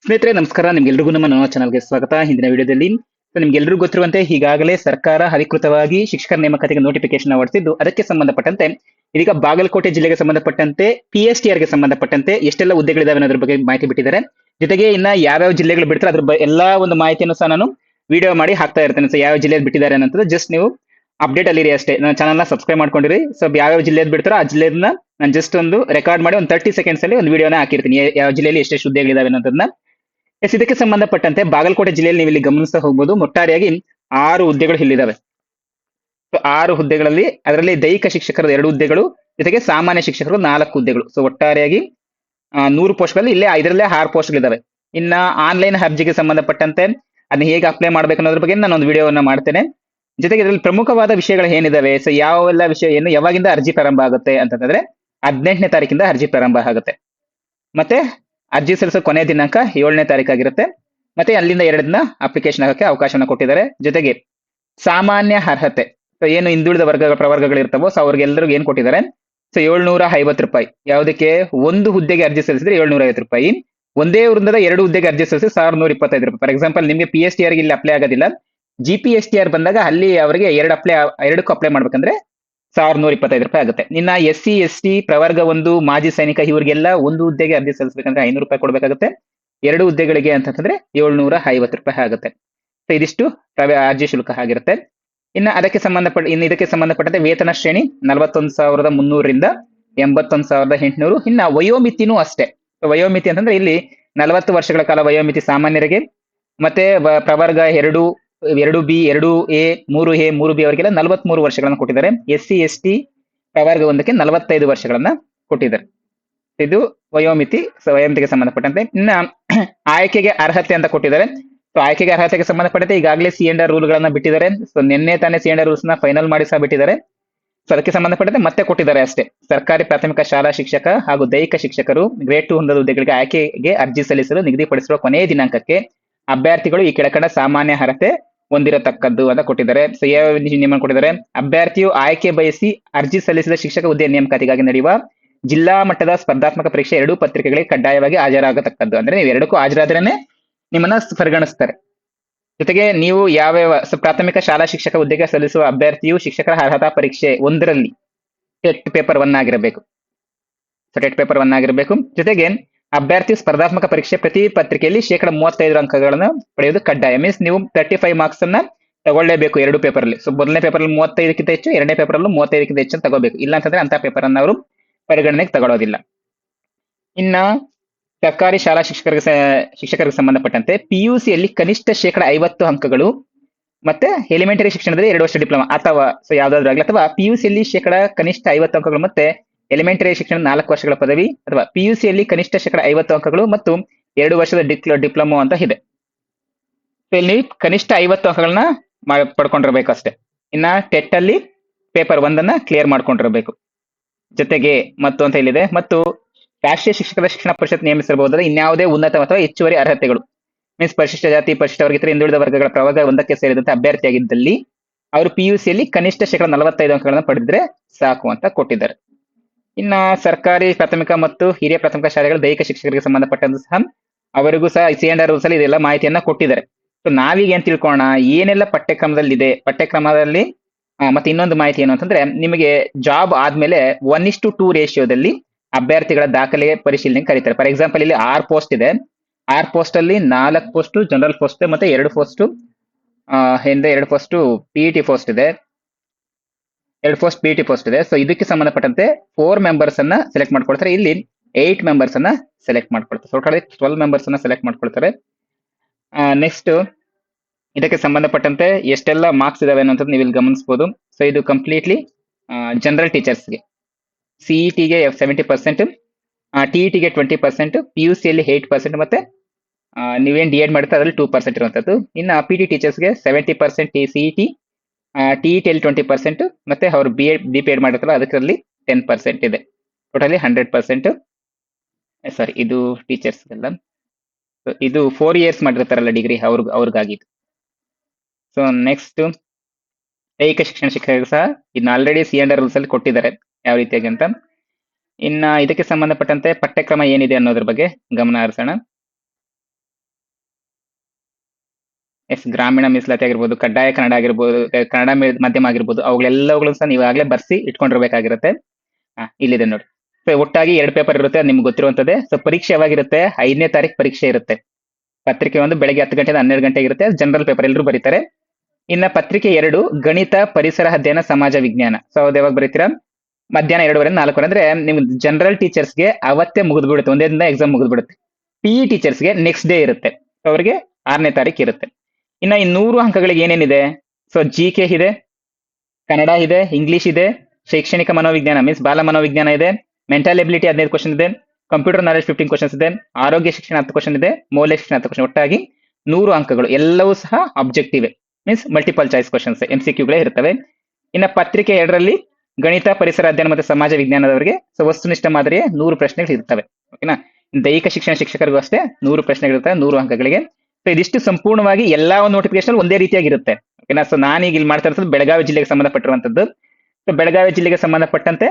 ಸ್ನೇಹಿತರೆ ನಮಸ್ಕಾರ. ನಿಮ್ಗೆಲ್ರಿಗೂ ನಮ್ಮ ನವ ಚಾನಲ್ಗೆ ಸ್ವಾಗತ. ಹಿಂದಿನ ವಿಡಿಯೋದಲ್ಲಿ ನಿಮ್ಗೆಲ್ರಿಗೂ ಗೊತ್ತಿರುವಂತೆ ಈಗಾಗಲೇ ಸರ್ಕಾರ ಅಧಿಕೃತವಾಗಿ ಶಿಕ್ಷಕರ ನೇಮಕಾತಿಗೆ ನೋಟಿಫಿಕೇಶನ್ ಹೊರಡಿಸಿದ್ದು, ಅದಕ್ಕೆ ಸಂಬಂಧಪಟ್ಟಂತೆ ಇದೀಗ ಬಾಗಲಕೋಟೆ ಜಿಲ್ಲೆಗೆ ಸಂಬಂಧಪಟ್ಟಂತೆ PSTR ಗೆ ಸಂಬಂಧಪಟ್ಟಂತೆ ಎಷ್ಟೆಲ್ಲ ಹುದ್ದೆಗಳಿದಾವೆ ಅನ್ನೋದ್ರ ಬಗ್ಗೆ ಮಾಹಿತಿ ಬಿಟ್ಟಿದ್ದಾರೆ. ಜೊತೆಗೆ ಇನ್ನ ಯಾವ್ಯಾವ ಜಿಲ್ಲೆಗಳು ಬಿಡ್ತಾರೆ ಅದ್ರ ಎಲ್ಲಾ ಒಂದು ಮಾಹಿತಿಯನ್ನು ಸಹ ನಾನು ವಿಡಿಯೋ ಮಾಡಿ ಹಾಕ್ತಾ ಇರ್ತೇನೆ. ಸೊ ಯಾವ ಜಿಲ್ಲೆಯಲ್ಲಿ ಬಿಟ್ಟಿದ್ದಾರೆ ಅನ್ನೋದು ಜಸ್ಟ್ ನೀವು ಅಪ್ಡೇಟ್ ಅಲ್ಲಿ ಇರಿ ಅಷ್ಟೇ. ನನ್ನ ಚಾನಲ್ ನ ಸಬ್ಸ್ಕ್ರೈಬ್ ಮಾಡ್ಕೊಂಡಿರಿ. ಸೊ ಯಾವ್ಯಾವ ಜಿಲ್ಲೆಯಲ್ಲಿ ಬಿಡ್ತಾರೋ ಆ ಜಿಲ್ಲೆಯನ್ನ ನಾನು ಜಸ್ಟ್ ಒಂದು ರೆಕಾರ್ಡ್ ಮಾಡಿ ಒಂದು 30 ಸೆಕೆಂಡ್ಸ್ ಅಲ್ಲಿ ಒಂದು ವಿಡಿಯೋನ ಹಾಕಿರ್ತೀನಿ, ಯಾವ ಜಿಲ್ಲೆಯಲ್ಲಿ ಎಷ್ಟೆಷ್ಟು ಹುದ್ದೆಗಳಿದಾವೆ ಅನ್ನೋದನ್ನ. ಎಸ್, ಇದಕ್ಕೆ ಸಂಬಂಧಪಟ್ಟಂತೆ ಬಾಗಲಕೋಟೆ ಜಿಲ್ಲೆಯಲ್ಲಿ ನೀವು ಇಲ್ಲಿ ಗಮನಿಸ್ತಾ ಹೋಗ್ಬೋದು. ಒಟ್ಟಾರೆಯಾಗಿ 6 ಹುದ್ದೆಗಳು ಇಲ್ಲಿದ್ದಾವೆ. ಸೊ 6 ಹುದ್ದೆಗಳಲ್ಲಿ ಅದರಲ್ಲಿ ದೈಹಿಕ ಶಿಕ್ಷಕರು 2 ಹುದ್ದೆಗಳು, ಜೊತೆಗೆ ಸಾಮಾನ್ಯ ಶಿಕ್ಷಕರು 4 ಹುದ್ದೆಗಳು. ಸೊ ಒಟ್ಟಾರೆಯಾಗಿ 100 ಪೋಸ್ಟ್ಗಳಲ್ಲಿ ಇಲ್ಲೇ ಇದರಲ್ಲೇ 6 ಪೋಸ್ಟ್ಗಳಿದ್ದಾವೆ. ಇನ್ನ ಆನ್ಲೈನ್ ಅರ್ಜಿಗೆ ಸಂಬಂಧಪಟ್ಟಂತೆ ಅದನ್ನ ಹೇಗೆ ಅಪ್ಲೈ ಮಾಡ್ಬೇಕು ಅನ್ನೋದ್ರ ಬಗ್ಗೆ ನಾನು ಒಂದು ವಿಡಿಯೋವನ್ನ ಮಾಡ್ತೇನೆ. ಜೊತೆಗೆ ಇದರಲ್ಲಿ ಪ್ರಮುಖವಾದ ವಿಷಯಗಳು ಏನಿದಾವೆ, ಸೊ ಯಾವೆಲ್ಲ ವಿಷಯ ಏನು ಯಾವಾಗಿಂದ ಅರ್ಜಿ ಪ್ರಾರಂಭ ಆಗುತ್ತೆ ಅಂತಂದ್ರೆ 18ನೇ ತಾರೀಕಿಂದ ಅರ್ಜಿ ಪ್ರಾರಂಭ ಆಗುತ್ತೆ. ಮತ್ತೆ ಅರ್ಜಿ ಸಲ್ಲಿಸೋ ಕೊನೆಯ ದಿನಾಂಕ 7ನೇ ತಾರೀಕಾಗಿರುತ್ತೆ. ಮತ್ತೆ ಅಲ್ಲಿಂದ 2 ದಿನ ಅಪ್ಲಿಕೇಶನ್ ಹಾಕಕ್ಕೆ ಅವಕಾಶವನ್ನು ಕೊಟ್ಟಿದ್ದಾರೆ. ಜೊತೆಗೆ ಸಾಮಾನ್ಯ ಅರ್ಹತೆ, ಸೊ ಏನು ಹಿಂದುಳಿದ ಪ್ರವರ್ಗಗಳು ಇರ್ತಾವೋ ಸೊ ಅವ್ರಿಗೆಲ್ಲರಿಗೂ ಏನ್ ಕೊಟ್ಟಿದ್ದಾರೆ, ಸೊ 750 ರೂಪಾಯಿ. ಯಾವುದಕ್ಕೆ? ಒಂದು ಹುದ್ದೆಗೆ ಅರ್ಜಿ ಸಲ್ಲಿಸಿದ್ರೆ 750 ರೂಪಾಯಿ. ಒಂದೇ ವೃಂದದ 2 ಹುದ್ದೆಗೆ ಅರ್ಜಿ ಸಲ್ಲಿಸಿ 1125 ರೂಪಾಯಿ. ಫಾರ್ ಎಕ್ಸಾಂಪಲ್ ನಿಮಗೆ PSTR ಗೆ ಇಲ್ಲಿ ಅಪ್ಲೈ ಆಗೋದಿಲ್ಲ, GPSTR ಬಂದಾಗ ಅಲ್ಲಿ ಅವರಿಗೆ ಎರಡಕ್ಕೂ ಅಪ್ಲೈ ಮಾಡ್ಬೇಕಂದ್ರೆ 1125 ರೂಪಾಯಿ ಆಗುತ್ತೆ. ಇನ್ನ SC ST ಪ್ರವರ್ಗ 1 ಮಾಜಿ ಸೈನಿಕ ಇವರಿಗೆಲ್ಲ ಒಂದು ಹುದ್ದೆಗೆ ಅರ್ಜಿ ಸಲ್ಲಿಸಬೇಕಂದ್ರೆ 500 ರೂಪಾಯಿ ಕೊಡ್ಬೇಕಾಗುತ್ತೆ. 2 ಹುದ್ದೆಗಳಿಗೆ ಅಂತಂದ್ರೆ 750 ರೂಪಾಯಿ ಆಗುತ್ತೆ. ಸೊ ಇದಿಷ್ಟು ಅರ್ಜಿ ಶುಲ್ಕ ಆಗಿರುತ್ತೆ. ಇನ್ನು ಇದಕ್ಕೆ ಸಂಬಂಧಪಟ್ಟಂತೆ ವೇತನ ಶ್ರೇಣಿ 41,300 ರಿಂದ 81,800. ಇನ್ನ ವಯೋಮಿತಿನೂ ಅಷ್ಟೇ. ವಯೋಮಿತಿ ಅಂತಂದ್ರೆ ಇಲ್ಲಿ 40 ವರ್ಷಗಳ ಕಾಲ ವಯೋಮಿತಿ ಸಾಮಾನ್ಯರಿಗೆ, ಮತ್ತೆ ಪ್ರವರ್ಗ 2, 2B, 2A, 3A, 3B ಅವರಿಗೆಲ್ಲ 43 ವರ್ಷಗಳನ್ನ ಕೊಟ್ಟಿದ್ದಾರೆ. SC ST ಪ್ರವರ್ಗ 1ಕ್ಕೆ 45 ವರ್ಷಗಳನ್ನ ಕೊಟ್ಟಿದ್ದಾರೆ. ಇದು ವಯೋಮಿತಿ. ವಯೋಮಿತಿಗೆ ಸಂಬಂಧಪಟ್ಟಂತೆ ಇನ್ನ ಆಯ್ಕೆಗೆ ಅರ್ಹತೆ ಅಂತ ಕೊಟ್ಟಿದ್ದಾರೆ. ಸೊ ಆಯ್ಕೆಗೆ ಅರ್ಹತೆಗೆ ಸಂಬಂಧಪಟ್ಟಂತೆ ಈಗಾಗಲೇ C&R ರೂಲ್ ಗಳನ್ನ ಬಿಟ್ಟಿದ್ದಾರೆ. ಸೊ ನಿನ್ನೆ ತಾನೇ C&R ರೂಲ್ಸ್ ನ ಫೈನಲ್ ಮಾಡಿ ಸಹ ಬಿಟ್ಟಿದ್ದಾರೆ. ಸೊ ಅದಕ್ಕೆ ಸಂಬಂಧಪಟ್ಟಂತೆ ಮತ್ತೆ ಕೊಟ್ಟಿದ್ದಾರೆ ಅಷ್ಟೇ. ಸರ್ಕಾರಿ ಪ್ರಾಥಮಿಕ ಶಾಲಾ ಶಿಕ್ಷಕ ಹಾಗೂ ದೈಹಿಕ ಶಿಕ್ಷಕರು ಗ್ರೇಡ್ 2 ಹೊಂದದ ಹುದ್ದೆಗಳಿಗೆ ಆಯ್ಕೆಗೆ ಅರ್ಜಿ ಸಲ್ಲಿಸಲು ನಿಗದಿಪಡಿಸಿರುವ ಕೊನೆಯ ದಿನಾಂಕಕ್ಕೆ ಅಭ್ಯರ್ಥಿಗಳು ಈ ಕೆಳಕಂಡ ಸಾಮಾನ್ಯ ಅರ್ಹತೆ ಹೊಂದಿರತಕ್ಕದ್ದು ಅಂತ ಕೊಟ್ಟಿದ್ದಾರೆ. ಸೊ ಯಾವ ನಿಯಮ ಕೊಟ್ಟಿದ್ದಾರೆ? ಅಭ್ಯರ್ಥಿಯು ಆಯ್ಕೆ ಬಯಸಿ ಅರ್ಜಿ ಸಲ್ಲಿಸಿದ ಶಿಕ್ಷಕ ಹುದ್ದೆ ನೇಮಕಾತಿಗಾಗಿ ನಡೆಯುವ ಜಿಲ್ಲಾ ಮಟ್ಟದ ಸ್ಪರ್ಧಾತ್ಮಕ ಪರೀಕ್ಷೆ 2 ಪತ್ರಿಕೆಗಳಿಗೆ ಕಡ್ಡಾಯವಾಗಿ ಹಾಜರಾಗತಕ್ಕದ್ದು. ಅಂದ್ರೆ ನೀವು 2ಕ್ಕೂ ಹಾಜರಾದ್ರೇನೆ ನಿಮ್ಮನ್ನ ಪರಿಗಣಿಸ್ತಾರೆ. ಜೊತೆಗೆ ನೀವು ಪ್ರಾಥಮಿಕ ಶಾಲಾ ಶಿಕ್ಷಕ ಹುದ್ದೆಗೆ ಸಲ್ಲಿಸುವ ಅಭ್ಯರ್ಥಿಯು ಶಿಕ್ಷಕರ ಅರ್ಹತಾ ಪರೀಕ್ಷೆ 1ರಲ್ಲಿ ಟೆಟ್ ಪೇಪರ್ 1 ಆಗಿರಬೇಕು. ಸೊ ಟೆಟ್ ಪೇಪರ್ 1 ಆಗಿರಬೇಕು. ಜೊತೆಗೆ ಅಭ್ಯರ್ಥಿ ಸ್ಪರ್ಧಾತ್ಮಕ ಪರೀಕ್ಷೆ ಪ್ರತಿ ಪತ್ರಿಕೆಯಲ್ಲಿ 35% ಅಂಕಗಳನ್ನು ಪಡೆಯುವುದು ಕಡ್ಡಾಯ. ಮೀನ್ಸ್ ನೀವು 35 ಮಾರ್ಕ್ಸ್ ಅನ್ನ ತಗೊಳ್ಳೇಬೇಕು 2 ಪೇಪರ್ ಅಲ್ಲಿ. ಸೊ ಮೊದಲನೇ ಪೇಪರ್ ಅಲ್ಲಿ 35ಕ್ಕಿಂತ ಹೆಚ್ಚು, 2ನೇ ಪೇಪರ್ ಅಲ್ಲೂ 35ಕ್ಕಿಂತ ಹೆಚ್ಚು ತಗೋಬೇಕು. ಇಲ್ಲ ಅಂತಂದ್ರೆ ಅಂತ ಪೇಪರ್ ಅನ್ನ ಅವರು ಪರಿಗಣನೆಗೆ ತಗೊಳ್ಳೋದಿಲ್ಲ. ಇನ್ನ ಸರ್ಕಾರಿ ಶಾಲಾ ಶಿಕ್ಷಕರಿಗೆ ಸಂಬಂಧಪಟ್ಟಂತೆ PUC ಯಲ್ಲಿ ಕನಿಷ್ಠ 50% ಅಂಕಗಳು, ಮತ್ತೆ ಎಲಿಮೆಂಟರಿ ಶಿಕ್ಷಣದಲ್ಲಿ 2 ವರ್ಷ ಡಿಪ್ಲೊಮಾ ಅಥವಾ ಸೊ ಯಾವ್ದಾದ್ರು ಆಗಲಿ, ಅಥವಾ PUC ಯಲ್ಲಿ ಕನಿಷ್ಠ 50 ಅಂಕಗಳು ಮತ್ತೆ ಎಲಿಮೆಂಟರಿ ಶಿಕ್ಷಣ 4 ವರ್ಷಗಳ ಪದವಿ, ಅಥವಾ PUC ಯಲ್ಲಿ ಕನಿಷ್ಠ 50 ಅಂಕಗಳು ಮತ್ತು 2 ವರ್ಷದ ಡಿಪ್ಲೊಮಾ ಅಂತ ಇದೆ. ಸೊ ಇಲ್ಲಿ ಕನಿಷ್ಠ 50 ಅಂಕಗಳನ್ನ ಪಡ್ಕೊಂಡಿರ್ಬೇಕು ಅಷ್ಟೇ. ಇನ್ನ ಟೆಟ್ ಅಲ್ಲಿ ಪೇಪರ್ 1 ಕ್ಲಿಯರ್ ಮಾಡ್ಕೊಂಡಿರ್ಬೇಕು. ಜೊತೆಗೆ ಮತ್ತು ಅಂತ ಹೇಳಿದೆ, ಮತ್ತು ರಾಷ್ಟ್ರೀಯ ಶಿಕ್ಷಕರ ಶಿಕ್ಷಣ ಪರಿಷತ್ ನೇಮಿಸಿರಬಹುದಾದ ಇನ್ಯಾವುದೇ ಉನ್ನತ ಅಥವಾ ಹೆಚ್ಚುವರಿ ಅರ್ಹತೆಗಳು, ಮೀನ್ಸ್ ಪರಿಶಿಷ್ಟ ಜಾತಿ, ಪರಿಶಿಷ್ಟ ವರ್ಗ, ಹಿಂದುಳಿದ ವರ್ಗಗಳ ಪ್ರವರ್ಗ 1ಕ್ಕೆ ಸೇರಿದಂತೆ ಅಭ್ಯರ್ಥಿಯಾಗಿದ್ದಲ್ಲಿ ಅವರು PUC ಯಲ್ಲಿ ಕನಿಷ್ಠ 45 ಅಂಕಗಳನ್ನು ಪಡೆದಿದ್ರೆ ಸಾಕು ಅಂತ ಕೊಟ್ಟಿದ್ದಾರೆ. ಇನ್ನ ಸರ್ಕಾರಿ ಪ್ರಾಥಮಿಕ ಮತ್ತು ಹಿರಿಯ ಪ್ರಾಥಮಿಕ ಶಾಲೆಗಳ ದೈಹಿಕ ಶಿಕ್ಷಕರಿಗೆ ಸಂಬಂಧಪಟ್ಟಂತ ಸಹ ಅವರಿಗೂ ಸಹ C&R ರೂಲ್ಸ್ ಅಲ್ಲಿ ಇದೆಲ್ಲ ಮಾಹಿತಿಯನ್ನ ಕೊಟ್ಟಿದ್ದಾರೆ. ಸೊ ನಾವೀಗ ಏನ್ ತಿಳ್ಕೊಳ್ಳೋಣ, ಏನೆಲ್ಲ ಪಠ್ಯಕ್ರಮದಲ್ಲಿ ಇದೆ. ಪಠ್ಯಕ್ರಮದಲ್ಲಿ ಮತ್ತೆ ಇನ್ನೊಂದು ಮಾಹಿತಿ ಏನು ಅಂತಂದ್ರೆ, ನಿಮಗೆ ಜಾಬ್ ಆದ್ಮೇಲೆ 1:2 ರೇಷಿಯೋದಲ್ಲಿ ಅಭ್ಯರ್ಥಿಗಳ ದಾಖಲೆ ಪರಿಶೀಲನೆ ಕರೀತಾರೆ. ಫಾರ್ ಎಕ್ಸಾಂಪಲ್ ಇಲ್ಲಿ 6 ಪೋಸ್ಟ್ ಇದೆ. 6 ಪೋಸ್ಟ್ ಅಲ್ಲಿ 4 ಪೋಸ್ಟ್ ಜನರಲ್ ಪೋಸ್ಟ್ ಮತ್ತೆ 2 ಪೋಸ್ಟ್ ಹಿಂದೆ 2 ಪೋಸ್ಟ್ PET ಪೋಸ್ಟ್ ಇದೆ. 2 ಪೋಸ್ಟ್ PET ಪೋಸ್ಟ್ ಇದೆ. ಸೊ ಇದಕ್ಕೆ ಸಂಬಂಧಪಟ್ಟಂತೆ 4 ಮೆಂಬರ್ಸ್ ಅನ್ನ ಸೆಲೆಕ್ಟ್ ಮಾಡ್ಕೊಳ್ತಾರೆ. ಇಲ್ಲಿ 8 ಮೆಂಬರ್ಸ್ ಅನ್ನ ಸೆಲೆಕ್ಟ್ ಮಾಡ್ಕೊಳ್ತಾರೆ. ಟೋಟಲ್ 12 ಮೆಂಬರ್ಸ್ ಅನ್ನ ಸೆಲೆಕ್ಟ್ ಮಾಡ್ಕೊಳ್ತಾರೆ. ನೆಕ್ಸ್ಟ್ ಇದಕ್ಕೆ ಸಂಬಂಧಪಟ್ಟಂತೆ ಎಷ್ಟೆಲ್ಲ ಮಾರ್ಕ್ಸ್ ಇದಾವೆ ಅನ್ನೋಂಥದ್ದು ನೀವು ಇಲ್ಲಿ ಗಮನಿಸಬಹುದು. ಸೊ ಇದು ಕಂಪ್ಲೀಟ್ಲಿ ಜನರಲ್ ಟೀಚರ್ಸ್ಗೆ. CET ಗೆ 70%, TET ಗೆ 20%, PUC ಯಲ್ಲಿ 8%, ಮತ್ತೆ ನೀವೇನ್ D.Ed ಮಾಡ್ತಾರೆ ಅದ್ರಲ್ಲಿ 2% ಇರುವಂತದ್ದು. ಇನ್ನು PT ಟೀಚರ್ಸ್ಗೆ 70% CET, TET ಅಲ್ಲಿ 20%, ಮತ್ತೆ ಅವ್ರು B.Ped ಮಾಡಿರ್ತಾರಲ್ಲ ಅದರಲ್ಲಿ 10% ಇದೆ. ಟೋಟಲಿ 100%. ಸಾರಿ, ಇದು ಟೀಚರ್ಸ್ಗೆಲ್ಲ. ಇದು 4 ಇಯರ್ಸ್ ಮಾಡಿರ್ತಾರಲ್ಲ ಡಿಗ್ರಿ, ಅವ್ರಿಗಾಗಿದ್ದು. ಸೊ ನೆಕ್ಸ್ಟ್ ದೈಹಿಕ ಶಿಕ್ಷಣ ಶಿಕ್ಷಕರಿಗೆ ಸಹ ಇದನ್ನ ಆಲ್ರೆಡಿ C&R ರೂಲ್ಸ್ ಅಲ್ಲಿ ಕೊಟ್ಟಿದ್ದಾರೆ ಯಾವ ರೀತಿಯಾಗಿ ಅಂತ. ಇನ್ನ ಇದಕ್ಕೆ ಸಂಬಂಧಪಟ್ಟಂತೆ ಪಠ್ಯಕ್ರಮ ಏನಿದೆ ಅನ್ನೋದ್ರ ಬಗ್ಗೆ ಗಮನ ಹರಿಸೋಣ. ಎಸ್, ಗ್ರಾಮೀಣ ಮೀಸಲಾತಿ ಆಗಿರ್ಬೋದು, ಕಡ್ಡಾಯ ಕನ್ನಡ ಆಗಿರ್ಬೋದು, ಕನ್ನಡ ಮಾಧ್ಯಮ ಆಗಿರ್ಬೋದು, ಅವುಗಳೆಲ್ಲವುಗಳು ಸಹ ನೀವು ಆಗ್ಲೇ ಬರ್ಸಿ ಇಟ್ಕೊಂಡಿರ್ಬೇಕಾಗಿರುತ್ತೆ. ಇಲ್ಲಿದೆ ನೋಡಿ. ಸೊ ಒಟ್ಟಾಗಿ 2 ಪೇಪರ್ ಇರುತ್ತೆ, ಅದು ನಿಮ್ಗೆ ಗೊತ್ತಿರುವಂತದ್ದೇ. ಸೊ ಪರೀಕ್ಷೆ ಯಾವಾಗಿರುತ್ತೆ? 5ನೇ ತಾರೀಕು ಪರೀಕ್ಷೆ ಇರುತ್ತೆ. ಪತ್ರಿಕೆ 1 ಬೆಳಗ್ಗೆ 10 ಗಂಟೆಯಿಂದ 12 ಗಂಟೆಗೆ ಇರುತ್ತೆ. ಜನರಲ್ ಪೇಪರ್ ಎಲ್ಲರೂ ಬರೀತಾರೆ. ಇನ್ನ ಪತ್ರಿಕೆ 2 ಗಣಿತ, ಪರಿಸರ ಅಧ್ಯಯನ, ಸಮಾಜ ವಿಜ್ಞಾನ. ಸೊ ಅದು ಯಾವಾಗ ಬರೀತೀರಾ? ಮಧ್ಯಾಹ್ನ 2:30 4 ಅಂದ್ರೆ ನಿಮ್ ಜನರಲ್ ಟೀಚರ್ಸ್ಗೆ ಅವತ್ತೇ ಮುಗಿದ್ಬಿಡುತ್ತೆ, ಒಂದೇ ದಿನ ಎಕ್ಸಾಮ್ ಮುಗಿದ್ಬಿಡುತ್ತೆ. PE ಟೀಚರ್ಸ್ಗೆ ನೆಕ್ಸ್ಟ್ ಡೇ ಇರುತ್ತೆ. ಸೊ ಅವರಿಗೆ 6ನೇ ತಾರೀಕು ಇರುತ್ತೆ. ಇನ್ನ ಈ 100 ಅಂಕಗಳಿಗೆ ಏನೇನಿದೆ? ಸೊ GK ಇದೆ, ಕನ್ನಡ ಇದೆ, ಇಂಗ್ಲಿಷ್ ಇದೆ, ಶೈಕ್ಷಣಿಕ ಮನೋವಿಜ್ಞಾನ ಮೀನ್ಸ್ ಬಾಲ ಮನೋವಿಜ್ಞಾನ ಇದೆ, ಮೆಂಟಲ್ ಎಬಿಲಿಟಿ 15 ಕ್ವಶನ್ ಇದೆ, ಕಂಪ್ಯೂಟರ್ ನಾಲೆಜ್ 15 ಕ್ವಶನ್ಸ್ ಇದೆ, ಆರೋಗ್ಯ ಶಿಕ್ಷಣ 10 ಕ್ವಶನ್ ಇದೆ, ಮೌಲ್ಯ ಶಿಕ್ಷಣ 10 ಕ್ವಶನ್. ಒಟ್ಟಾಗಿ 100 ಅಂಕಗಳು ಎಲ್ಲವೂ ಸಹ objective means multiple choice questions, MCQಗಳೇ ಇರ್ತವೆ. ಇನ್ನ ಪತ್ರಿಕೆ 2ರಲ್ಲಿ ಗಣಿತ, ಪರಿಸರ ಅಧ್ಯಯನ ಮತ್ತು ಸಮಾಜ ವಿಜ್ಞಾನದವರಿಗೆ ಸೊ ವಸ್ತುನಿಷ್ಠ ಮಾದರಿಯ 100 ಪ್ರಶ್ನೆಗಳು ಇರ್ತವೆ. ಓಕೆನಾ? ದೈಹಿಕ ಶಿಕ್ಷಣ ಶಿಕ್ಷಕರಿಗೂ ಅಷ್ಟೇ 100 ಪ್ರಶ್ನೆಗಳಿರ್ತವೆ 100 ಅಂಕಗಳಿಗೆ. ಸೊ ಇದಿಷ್ಟು ಸಂಪೂರ್ಣವಾಗಿ ಎಲ್ಲಾ ಒಂದು ನೋಟಿಫಿಕೇಶನ್ ಒಂದೇ ರೀತಿಯಾಗಿರುತ್ತೆ. ಓಕೆನಾ? ಸೊ ನಾನೀಗ ಇಲ್ಲಿ ಮಾಡ್ತಾ ಇರೋದು ಬೆಳಗಾವಿ ಜಿಲ್ಲೆಗೆ ಸಂಬಂಧಪಟ್ಟಿರುವಂತದ್ದು. ಸೊ ಬೆಳಗಾವಿ ಜಿಲ್ಲೆಗೆ ಸಂಬಂಧಪಟ್ಟಂತೆ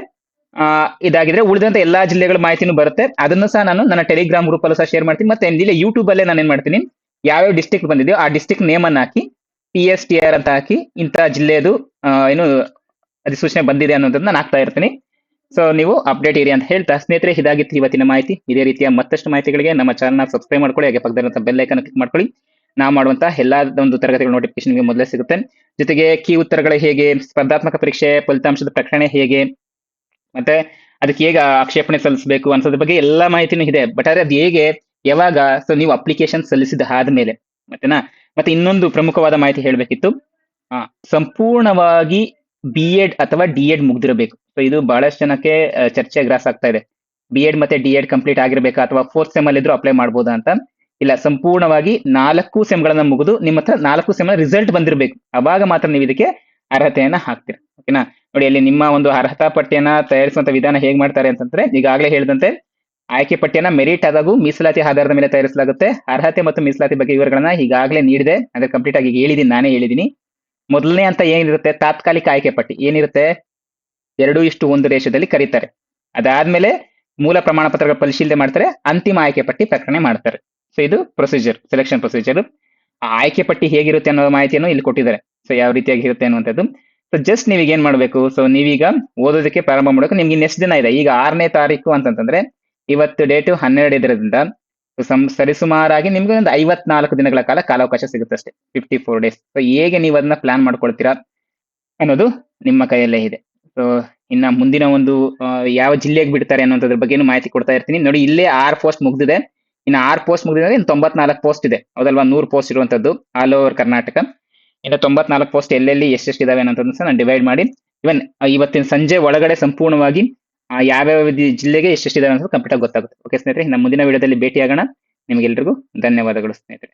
ಇದಾಗಿದ್ರೆ ಉಳಿದಂತೆ ಎಲ್ಲಾ ಜಿಲ್ಲೆಗಳ ಮಾಹಿತಿನೂ ಬರುತ್ತೆ. ಅದನ್ನು ಸಹ ನಾನು ನನ್ನ ಟೆಲಿಗ್ರಾಮ್ ಗ್ರೂಪ್ ಅಲ್ಲೂ ಸಹ ಶೇರ್ ಮಾಡ್ತೀನಿ. ಮತ್ತೆ ಇಲ್ಲಿ ಯೂಟ್ಯೂಬ್ ಅಲ್ಲೇ ನಾನು ಏನ್ ಮಾಡ್ತೀನಿ, ಯಾವ್ಯಾವ ಡಿಸ್ಟ್ರಿಕ್ಟ್ ಬಂದಿದೆಯೋ ಆ ಡಿಸ್ಟ್ರಿಕ್ಟ್ ನೇಮ್ ಅನ್ನು ಹಾಕಿ PSTR ಅಂತ ಹಾಕಿ ಇಂಥ ಜಿಲ್ಲೆಯದು ಏನು ಅಧಿಸೂಚನೆ ಬಂದಿದೆ ಅನ್ನೋದನ್ನ ನಾನು ಹಾಕ್ತಾ ಇರ್ತೀನಿ. ಸೊ ನೀವು ಅಪ್ಡೇಟ್ ಇರಿ ಅಂತ ಹೇಳ್ತಾ, ಸ್ನೇಹಿತರೆ, ಇದಾಗಿತ್ತು ಇವತ್ತಿನ ಮಾಹಿತಿ. ಇದೇ ರೀತಿಯ ಮತ್ತಷ್ಟು ಮಾಹಿತಿಗಳಿಗೆ ನಮ್ಮ ಚಾನಲ್ ಸಬ್ಸ್ಕ್ರೈಬ್ ಮಾಡ್ಕೊಳ್ಳಿ, ಹಾಗೆ ಪಕ್ಕದಲ್ಲಿರುವಂತಹ ಬೆಲ್ ಐಕಾನ್ ಕ್ಲಿಕ್ ಮಾಡ್ಕೊಳ್ಳಿ. ನಾವು ಮಾಡುವಂತಹ ಎಲ್ಲಾ ಒಂದು ತರಗತಿಗಳ ನೋಟಿಫಿಕೇಶನ್ ನಿಮಗೆ ಮೊದಲೇ ಸಿಗುತ್ತೆ. ಜೊತೆಗೆ ಕೀ ಉತ್ತರಗಳು ಹೇಗೆ, ಸ್ಪರ್ಧಾತ್ಮಕ ಪರೀಕ್ಷೆ ಫಲಿತಾಂಶದ ಪ್ರಕಟಣೆ ಹೇಗೆ, ಮತ್ತೆ ಅದಕ್ಕೆ ಹೇಗೆ ಆಕ್ಷೇಪಣೆ ಸಲ್ಲಿಸಬೇಕು ಅನ್ಸೋದ್ರ ಬಗ್ಗೆ ಎಲ್ಲಾ ಮಾಹಿತಿನೂ ಇದೆ. ಬಟ್ ಆದ್ರೆ ಅದು ಹೇಗೆ, ಯಾವಾಗ? ಸೊ ನೀವು ಅಪ್ಲಿಕೇಶನ್ ಸಲ್ಲಿಸಿದ ಆದ್ಮೇಲೆ. ಮತ್ತೆನಾ? ಮತ್ತೆ ಇನ್ನೊಂದು ಪ್ರಮುಖವಾದ ಮಾಹಿತಿ ಹೇಳಬೇಕಿತ್ತು. ಸಂಪೂರ್ಣವಾಗಿ B.Ed ಅಥವಾ D.Ed ಮುಗ್ದಿರಬೇಕು. ಸೊ ಇದು ಬಹಳಷ್ಟು ಜನಕ್ಕೆ ಚರ್ಚೆ ಗ್ರಾಸ ಆಗ್ತಾ ಇದೆ. B.Ed ಮತ್ತೆ D.Ed ಕಂಪ್ಲೀಟ್ ಆಗಿರ್ಬೇಕಾ, ಅಥವಾ 4th ಸೆಮ್ ಅಲ್ಲಿ ಇದ್ರು ಅಪ್ಲೈ ಮಾಡಬಹುದಾ ಅಂತ. ಇಲ್ಲ, ಸಂಪೂರ್ಣವಾಗಿ 4 ಸೆಮ್ಗಳನ್ನ ಮುಗಿದು ನಿಮ್ಮ ಹತ್ರ 4 ಸೆಮ್ ರಿಸಲ್ಟ್ ಬಂದಿರಬೇಕು. ಅವಾಗ ಮಾತ್ರ ನೀವು ಇದಕ್ಕೆ ಅರ್ಹತೆಯನ್ನ ಹಾಕ್ತೀರಾ. ಓಕೆನಾ? ನೋಡಿ, ಅಲ್ಲಿ ನಿಮ್ಮ ಒಂದು ಅರ್ಹತಾ ಪಟ್ಟಿಯನ್ನ ತಯಾರಿಸುವಂತ ವಿಧಾನ ಹೇಗ್ ಮಾಡ್ತಾರೆ ಅಂತಂದ್ರೆ, ಈಗಾಗಲೇ ಹೇಳಿದಂತೆ ಆಯ್ಕೆ ಪಟ್ಟಿಯನ್ನ ಮೆರಿಟ್ ಆದಾಗೂ ಮೀಸಲಾತಿ ಆಧಾರದ ಮೇಲೆ ತಯಾರಿಸಲಾಗುತ್ತೆ. ಅರ್ಹತೆ ಮತ್ತು ಮೀಸಲಾತಿ ಬಗ್ಗೆ ವಿವರಗಳನ್ನ ಈಗಾಗಲೇ ನೀಡಿದೆ, ಅಂದ್ರೆ ಕಂಪ್ಲೀಟ್ ಆಗಿ ಹೇಳಿದೀನಿ, ನಾನೇ ಹೇಳಿದೀನಿ. ಮೊದಲನೇ ಅಂತ ಏನಿರುತ್ತೆ, ತಾತ್ಕಾಲಿಕ ಆಯ್ಕೆ ಪಟ್ಟಿ ಏನಿರುತ್ತೆ, 2:1 ರೇಷದಲ್ಲಿ ಕರೀತಾರೆ. ಅದಾದ್ಮೇಲೆ ಮೂಲ ಪ್ರಮಾಣ ಪತ್ರಗಳ ಪರಿಶೀಲನೆ ಮಾಡ್ತಾರೆ, ಅಂತಿಮ ಆಯ್ಕೆ ಪಟ್ಟಿ ಪ್ರಕಟಣೆ ಮಾಡ್ತಾರೆ. ಸೊ ಇದು ಪ್ರೊಸೀಜರ್, ಸೆಲೆಕ್ಷನ್ ಪ್ರೊಸೀಜರ್. ಆ ಆಯ್ಕೆ ಪಟ್ಟಿ ಹೇಗಿರುತ್ತೆ ಅನ್ನೋ ಮಾಹಿತಿಯನ್ನು ಇಲ್ಲಿ ಕೊಟ್ಟಿದ್ದಾರೆ. ಸೊ ಯಾವ ರೀತಿಯಾಗಿ ಇರುತ್ತೆ ಅನ್ನುವಂಥದ್ದು. ಸೊ ಜಸ್ಟ್ ನೀವೀಗ ಏನ್ ಮಾಡ್ಬೇಕು, ಸೊ ನೀವೀಗ ಓದೋದಕ್ಕೆ ಪ್ರಾರಂಭ ಮಾಡಬೇಕು. ನಿಮ್ಗೆ ನೆಕ್ಸ್ಟ್ ದಿನ ಇದೆ, ಈಗ 6ನೇ ತಾರೀಕು ಅಂತಂತಂದ್ರೆ ಇವತ್ತು ಡೇಟು 12 ಇದರಿಂದ ಸರಿಸುಮಾರಾಗಿ ನಿಮ್ಗೆ ಒಂದು 54 ದಿನಗಳ ಕಾಲಾವಕಾಶ ಸಿಗುತ್ತೆ ಅಷ್ಟೇ, 54 ಡೇಸ್. ಸೊ ಹೇಗೆ ನೀವು ಅದನ್ನ ಪ್ಲಾನ್ ಮಾಡ್ಕೊಳ್ತೀರಾ ಅನ್ನೋದು ನಿಮ್ಮ ಕೈಯಲ್ಲೇ ಇದೆ. ಸೊ ಇನ್ನ ಮುಂದಿನ ಒಂದು ಯಾವ ಜಿಲ್ಲೆಗೆ ಬಿಡ್ತಾರೆ ಅನ್ನೋದ್ರ ಬಗ್ಗೆನೂ ಮಾಹಿತಿ ಕೊಡ್ತಾ ಇರ್ತೀನಿ. ನೋಡಿ, ಇಲ್ಲೇ 6 ಪೋಸ್ಟ್ ಮುಗ್ದಿದೆ. ಇನ್ನು 6 ಪೋಸ್ಟ್ ಮುಗಿದ್ರೆ ಇನ್ನು 94 ಪೋಸ್ಟ್ ಇದೆ, ಹೌದಲ್ವಾ? 100 ಪೋಸ್ಟ್ ಇರುವಂತದ್ದು ಆಲ್ ಓವರ್ ಕರ್ನಾಟಕ. ಇನ್ನು 94 ಪೋಸ್ಟ್ ಎಲ್ಲೆಲ್ಲಿ ಎಷ್ಟೆಷ್ಟು ಇದಾವೆ ಅನ್ನೋದನ್ನ ಸಹ ನಾನು ಡಿವೈಡ್ ಮಾಡಿ ಇವನ್ ಇವತ್ತಿನ ಸಂಜೆ ಒಳಗಡೆ ಸಂಪೂರ್ಣವಾಗಿ ಯಾವ್ಯಾವ ಜಿಲ್ಲೆಗೆ ಎಷ್ಟೆಷ್ಟಿದಾವೆ ಅಂತ ಕಂಪ್ಲೀಟ್ ಆಗಿ ಗೊತ್ತಾಗುತ್ತೆ. ಓಕೆ ಸ್ನೇಹಿತರೆ, ನಮ್ಮ ಮುಂದಿನ ವಿಡಿಯೋದಲ್ಲಿ ಭೇಟಿಯಾಗೋಣ. ನಿಮಗೆಲ್ರಿಗೂ ಧನ್ಯವಾದಗಳು ಸ್ನೇಹಿತರೆ.